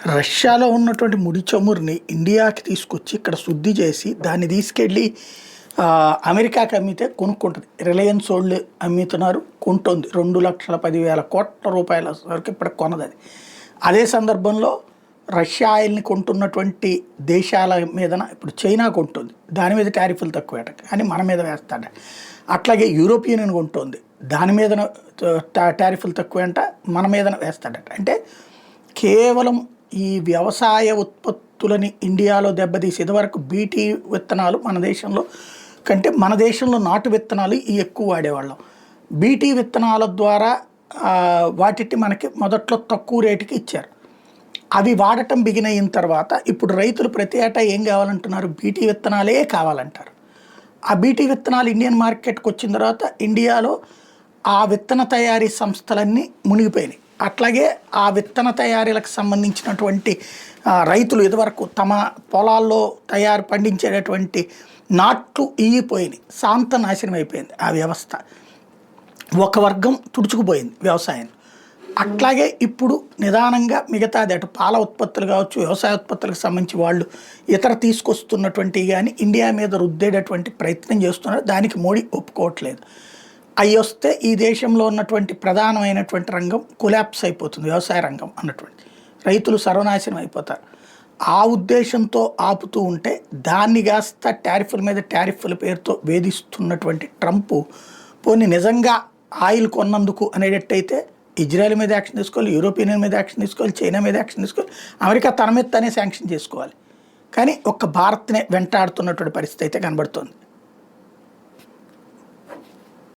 రష్యాలో ఉన్నటువంటి ముడి చమురుని ఇండియాకి తీసుకొచ్చి ఇక్కడ శుద్ధి చేసి దాన్ని తీసుకెళ్ళి అమెరికాకి అమ్మితే కొనుక్కుంటుంది. రిలయన్స్ వాళ్ళు అమ్ముతున్నారు, కొంటుంది. 2,10,000 కోట్ల రూపాయల వరకు ఇప్పుడు కొన్నది అది. అదే సందర్భంలో రష్యా ఆయిల్ని కొంటున్నటువంటి దేశాల మీదన ఇప్పుడు చైనా కొంటుంది, దాని మీద టారిఫ్లు తక్కువ కానీ మన మీద వేస్తాడు. అట్లాగే యూరోపియన్ యూనియన్ కొంటుంది, దాని మీద టారిఫ్లు తక్కువ మన మీద వేస్తాడట. అంటే కేవలం ఈ వ్యవసాయ ఉత్పత్తులని ఇండియాలో దెబ్బతీసి ఇదివరకు బీటీ విత్తనాలు మన దేశంలో కంటే మన దేశంలో నాటు విత్తనాలు ఎక్కువ వాడేవాళ్ళం. బీటీ విత్తనాల ద్వారా వాటిని మనకి మొదట్లో తక్కువ రేటుకి ఇచ్చారు. అవి వాడటం బిగిన్ అయిన తర్వాత ఇప్పుడు రైతులు ప్రతి ఏటా ఏం కావాలంటున్నారు? బీటీ విత్తనాలే కావాలంటారు. ఆ బీటీ విత్తనాలు ఇండియన్ మార్కెట్కి వచ్చిన తర్వాత ఇండియాలో ఆ విత్తన తయారీ సంస్థలన్నీ మునిగిపోయినాయి. అట్లాగే ఆ విత్తన తయారీలకు సంబంధించినటువంటి రైతులు ఇదివరకు తమ పొలాల్లో పండించేటటువంటి నాట్లు ఈగిపోయినాయి, శాంత నాశనం అయిపోయింది ఆ వ్యవస్థ. ఒక వర్గం తుడుచుకుపోయింది వ్యవసాయం. అట్లాగే ఇప్పుడు నిదానంగా మిగతాది అటు పాల ఉత్పత్తులు కావచ్చు, వ్యవసాయ ఉత్పత్తులకు సంబంధించి వాళ్ళు ఇతర తీసుకొస్తున్నటువంటి కానీ ఇండియా మీద రుద్దేటటువంటి ప్రయత్నం చేస్తున్నారు. దానికి మోడీ ఒప్పుకోవట్లేదు. అవి వస్తే ఈ దేశంలో ఉన్నటువంటి ప్రధానమైనటువంటి రంగం కొలాప్స్ అయిపోతుంది, వ్యవసాయ రంగం అన్నటువంటి. రైతులు సర్వనాశనం అయిపోతారు. ఆ ఉద్దేశంతో ఆపుతూ ఉంటే దాన్ని కాస్త టారిఫ్ల మీద టారిఫ్ల పేరుతో వేధిస్తున్నటువంటి ట్రంప్ పోనీ నిజంగా ఆయిల్ కొన్నందుకు అనేటట్టయితే ఇజ్రాయెల్ మీద యాక్షన్ తీసుకోవాలి, యూరోపియన్ యూనియన్ మీద యాక్షన్ తీసుకోవాలి, చైనా మీద యాక్షన్ తీసుకోవాలి, అమెరికా తన మీద తనే శాంక్షన్ చేసుకోవాలి. కానీ ఒక్క భారత్నే వెంటాడుతున్నటువంటి పరిస్థితి అయితే కనబడుతుంది.